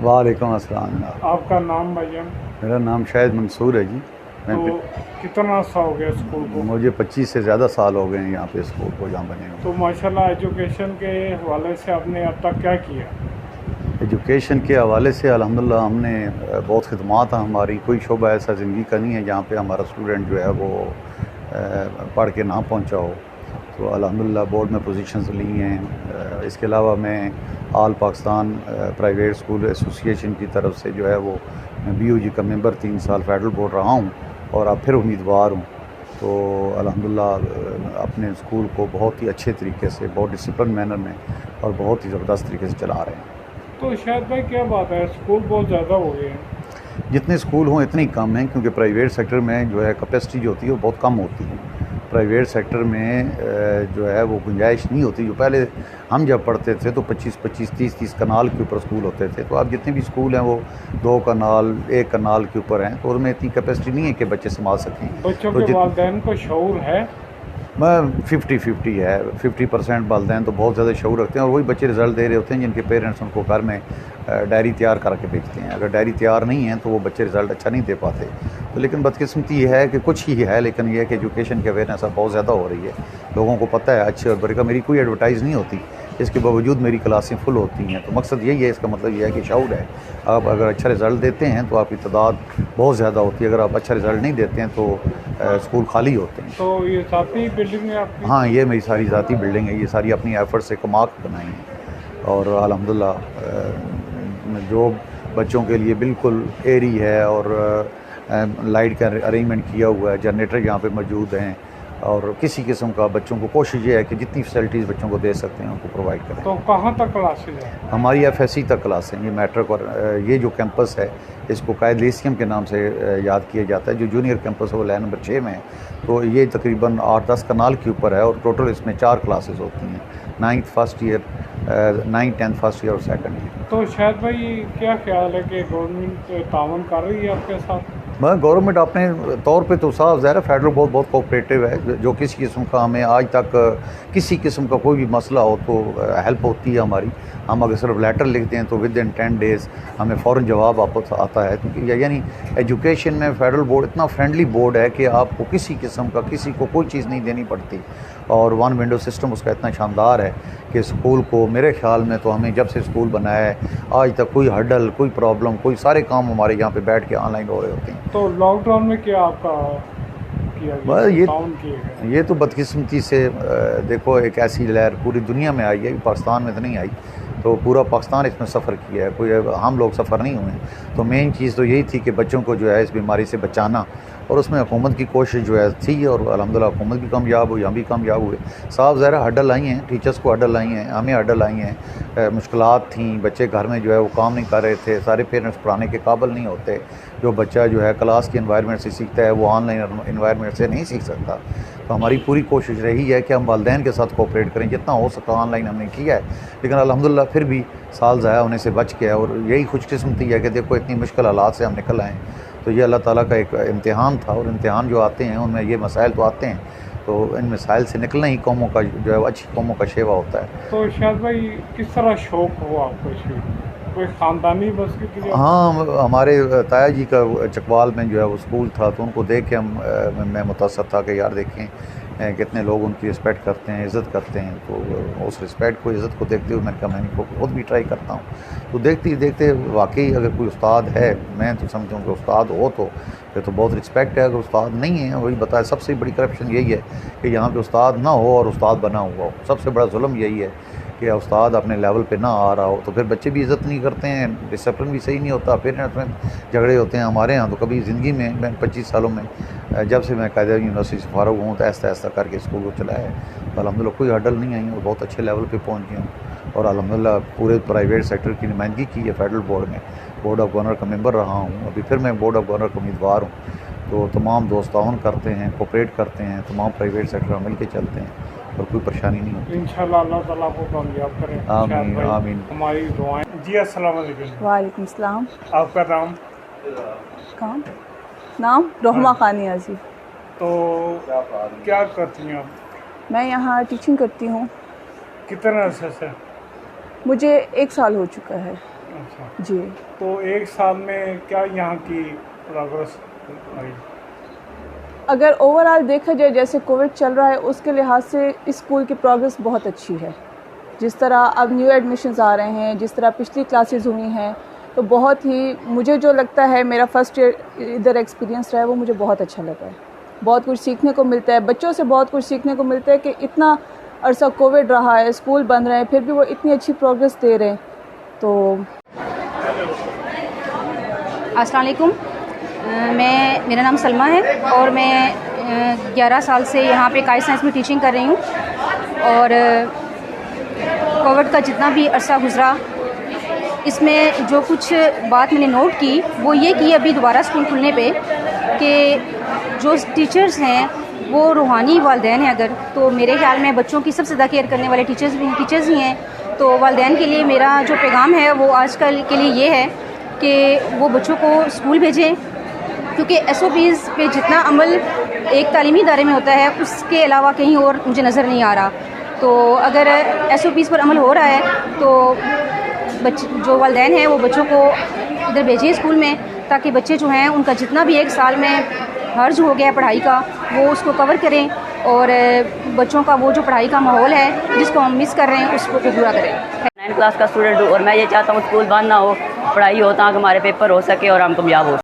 वालेकुम अस्सलाम। आपका नाम भैया? मेरा नाम शायद मंसूर है जी। मैं तो कितना अर्सा हो गया स्कूल को? मुझे 25 से ज़्यादा साल हो गए हैं यहाँ पे स्कूल को जहाँ बने हुए। तो माशाल्लाह एजुकेशन के हवाले से आपने अब तक क्या किया? एजुकेशन के हवाले से अल्हम्दुलिल्लाह हमने बहुत खिदमात हैं हमारी। कोई शोबा ऐसा ज़िंदगी का नहीं है जहाँ पे हमारा स्टूडेंट जो है वो पढ़ के ना पहुँचा हो। तो अल्हम्दुलिल्लाह बोर्ड में पोजीशंस ली हैं। इसके अलावा मैं all Pakistan private school association की तरफ से जो है वो BUG का मेंबर 3 साल फेडरल बोर्ड रहा हूँ और अब फिर उम्मीदवार हूँ। तो अल्हम्दुलिल्लाह अपने स्कूल को बहुत ही अच्छे तरीके से, बहुत डिसिप्लिन मैनर में और बहुत ही ज़बरदस्त तरीके से चला रहे हैं। तो शायद भाई क्या बात है, स्कूल बहुत ज़्यादा हो गए हैं? जितने स्कूल हों इतने ही कम हैं, क्योंकि प्राइवेट सेक्टर में जो है कैपेसिटी जो होती है वो बहुत कम होती है। प्राइवेट सेक्टर में जो है वो गुंजाइश नहीं होती। जो पहले हम जब पढ़ते थे तो 25-25, 30-30 कनाल के ऊपर स्कूल होते थे। तो अब जितने भी स्कूल हैं वो 2 कनाल, 1 कनाल के ऊपर हैं, तो उनमें इतनी कैपेसिटी नहीं है कि बच्चे संभाल सकें। बच्चों तो के वालिदैन को शऊर है? मैं 50-50 है। 50% वालिदैन तो बहुत ज़्यादा शऊर रखते हैं और वही बच्चे रिज़ल्ट दे रहे होते हैं जिनके पेरेंट्स उनको घर में डायरी तैयार करके भेजते हैं। अगर डायरी तैयार नहीं है तो वो बच्चे रिज़ल्ट अच्छा नहीं दे पाते। तो लेकिन बदकिस्मती ये है कि कुछ ही है, लेकिन ये है कि एजुकेशन की अवेयरनेस अब बहुत ज़्यादा हो रही है। लोगों को पता है अच्छे और बुरे का। मेरी कोई एडवर्टाइज़ नहीं होती, इसके बावजूद मेरी क्लासें फुल होती हैं। तो मकसद यही है, इसका मतलब ये है कि शऊर है। आप अगर अच्छा रिज़ल्ट देते हैं तो आपकी तादाद बहुत ज़्यादा होती है। अगर आप अच्छा रिज़ल्ट नहीं देते हैं तो स्कूल खाली होते हैं। तो ये ज़ाती बिल्डिंग है आपकी? हाँ, ये मेरी सारी ज़ाती बिल्डिंग है। ये सारी अपनी एफ़र्ट से कमा के बनाई हैं और अल्हम्दुलिल्लाह जो बच्चों के लिए बिल्कुल एरी है और लाइट का अरेंजमेंट किया हुआ है। जनरेटर यहाँ पे मौजूद हैं और किसी किस्म का बच्चों को कोशिश ये है कि जितनी फैसिलिटीज़ बच्चों को दे सकते हैं उनको प्रोवाइड करें। तो कहाँ तक क्लासेज है? हमारी FSC तक क्लास है। ये मैट्रिक और ये जो कैंपस है इसको कायद लिसियम के नाम से याद किया जाता है। जो जूनियर कैंपस है वो लाइन नंबर 6 में है। तो ये तकरीबन 8-10 कनाल के ऊपर है और टोटल इसमें 4 क्लासेस होती हैं, 9th first year, 9th 10th first year और सेकंड ईयर। तो शायद भाई क्या ख्याल है कि गवर्नमेंट तावन कर रही है आपके साथ? मगर गवर्नमेंट अपने तौर पे तो साफ ज़ाहिर है फेडरल बहुत कोऑपरेटिव है। जो किसी किस्म का हमें आज तक किसी किस्म का कोई भी मसला हो तो हेल्प होती है हमारी। हम अगर सिर्फ लेटर लिखते हैं तो विदिन 10 डेज़ हमें फ़ौरन जवाब वापस आता है। क्योंकि यानी एजुकेशन में फेडरल बोर्ड इतना फ्रेंडली बोर्ड है कि आपको किसी किस्म का किसी को कोई चीज़ नहीं देनी पड़ती और वन विंडो सिस्टम उसका इतना शानदार है कि स्कूल को मेरे ख्याल में तो हमें जब से स्कूल बनाया है आज तक कोई हर्डल, कोई प्रॉब्लम, कोई सारे काम हमारे यहाँ पे बैठ के ऑनलाइन हो रहे होते हैं। तो लॉकडाउन में क्या आपका किया गया, बस ताउन किया गया? ये तो बदकिस्मती से देखो एक ऐसी लहर पूरी दुनिया में आई है, पाकिस्तान में तो नहीं आई। तो पूरा पाकिस्तान इसमें सफ़र किया है, कोई हम लोग सफ़र नहीं हुए। तो मेन चीज़ तो यही थी कि बच्चों को जो है इस बीमारी से बचाना और उसमें हुकूमत की कोशिश जो है थी और अल्हम्दुलिल्लाह हुकूमत भी कामयाब हुई, हम भी कामयाब हुए। साफ ज़ाहिर हर्डल आई हैं, टीचर्स को हर्डल आई हैं, हमें हर्डल आई हैं, मुश्किलात थी। बच्चे घर में जो है वो काम नहीं कर रहे थे, सारे पेरेंट्स पढ़ाने के काबिल नहीं होते। जो बच्चा जो है क्लास के एनवायरनमेंट से सीखता है वो ऑनलाइन एनवायरनमेंट से नहीं सीख सकता। तो हमारी पूरी कोशिश रही है कि हम वालिदैन के साथ कोऑपरेट करें, जितना हो सका ऑनलाइन हमने किया है। लेकिन अल्हम्दुलिल्लाह फिर भी साल ज़ाया होने से बच गया और यही खुशकिस्मती है कि देखो इतनी मुश्किल हालात से हम निकल आए। तो ये अल्लाह ताला का एक इम्तिहान था और इम्तिहान जो आते हैं उनमें ये मसाइल तो आते हैं। तो इन मसाइल से निकलना ही कौमों का जो है अच्छी कौमों का शेवा होता है। तो शायद भाई किस तरह शौक़ हुआ आपको इसमें? कोई ख़ानदानी बस की थी? हाँ, हमारे ताया जी का चकवाल में जो है वो स्कूल था तो उनको देख के मैं मुतासर था कि यार देखें कितने लोग उनकी रिस्पेक्ट करते हैं, इज़्ज़त करते हैं। तो उस रिस्पेक्ट को, इज़्ज़त को देखते हुए मैंने कहा मैं इनको खुद भी ट्राई करता हूँ। तो देखते ही देखते वाकई अगर कोई उस्ताद है, मैं तो समझता हूँ कि उस्ताद हो तो फिर तो बहुत रिस्पेक्ट है। अगर उस्ताद नहीं है, वही बताया सबसे बड़ी करप्शन यही है कि यहाँ पे उस्ताद ना हो और उस्ताद बना हुआ हो। सबसे बड़ा जुल्म यही है कि उस्ताद अपने लेवल पे ना आ रहा हो तो फिर बच्चे भी इज़्ज़त नहीं करते हैं, डिसिप्लिन भी सही नहीं होता, पेरेंट्स में झगड़े होते हैं। हमारे यहाँ तो कभी ज़िंदगी में मैं 25 सालों में जब से मैं कायदा यूनिवर्सिटी से फारुग हूँ तो ऐसा करके स्कूल को चलाया है। तो अल्हम्दुलिल्लाह कोई हर्डल नहीं आई और बहुत अच्छे लेवल पे पहुँच गया हूँ और अल्हम्दुलिल्लाह पूरे प्राइवेट सेक्टर की नुमाइंदगी की है फेडरल बोर्ड में। बोर्ड ऑफ गवर्नर का मेंबर रहा हूँ, अभी फिर मैं बोर्ड ऑफ गवर्नर का उम्मीदवार हूँ। तो तमाम दोस्त ताउन करते हैं, कोऑपरेट करते हैं, तमाम प्राइवेट सेक्टर में मिल के चलते हैं और कोई परेशानी नहीं होती। इंशाल्लाह अल्लाह ताला को कामयाब करें। आमीन आमीन। हमारी दुआएं। जी अस्सलाम वालेकुम। वालेकुम सलाम। आपका नाम? काम नाम रोहमा खानिया जी। तो क्या करती हैं आप? मैं यहाँ टीचिंग करती हूँ। कितना अरसे से? मुझे 1 साल हो चुका है। अच्छा, जी। तो एक साल में क्या यहाँ की प्रोग्रेस आई? अगर ओवरऑल देखा जाए जैसे कोविड चल रहा है उसके लिहाज से इस स्कूल की प्रोग्रेस बहुत अच्छी है। जिस तरह अब न्यू एडमिशन्स आ रहे हैं, जिस तरह पिछली क्लासेस हुई हैं, तो बहुत ही मुझे जो लगता है मेरा फर्स्ट ईयर इधर एक्सपीरियंस रहा है वो मुझे बहुत अच्छा लगा है। बहुत कुछ सीखने को मिलता है, बच्चों से बहुत कुछ सीखने को मिलता है कि इतना अरसा कोविड रहा है, स्कूल बंद रहे हैं, फिर भी वो इतनी अच्छी प्रोग्रेस दे रहे हैं। तो अस्सलाम वालेकुम। मेरा नाम सलमा है और मैं 11 साल से यहाँ पे काइट साइंस में टीचिंग कर रही हूँ। और कोविड का जितना भी अरसा गुज़रा, इसमें जो कुछ बात मैंने नोट की वो ये कि अभी दोबारा स्कूल खुलने पे कि जो टीचर्स हैं वो रूहानी वालिदैन हैं, अगर तो मेरे ख्याल में बच्चों की सबसे ज़्यादा केयर करने वाले टीचर्स ही हैं। तो वालिदैन के लिए मेरा जो पैगाम है वो आजकल के लिए ये है कि वो बच्चों को स्कूल भेजें, क्योंकि SOPs पे जितना अमल एक तालीमी इदारे में होता है उसके अलावा कहीं और मुझे नज़र नहीं आ रहा। तो अगर SOPs पर अमल हो रहा है तो बच्चे जो वालिदैन हैं वो बच्चों को इधर भेजें स्कूल में, ताकि बच्चे जो हैं उनका जितना भी एक साल में हर्ज हो गया पढ़ाई का वो उसको कवर करें और बच्चों का वो जो पढ़ाई का माहौल है जिसको हम मिस कर रहे हैं उसको पूरा करें। 9th क्लास का स्टूडेंट हूँ और मैं ये चाहता हूँ स्कूल बंद ना हो, पढ़ाई हो ताकि हमारे पेपर हो सके और हम कामयाब हो।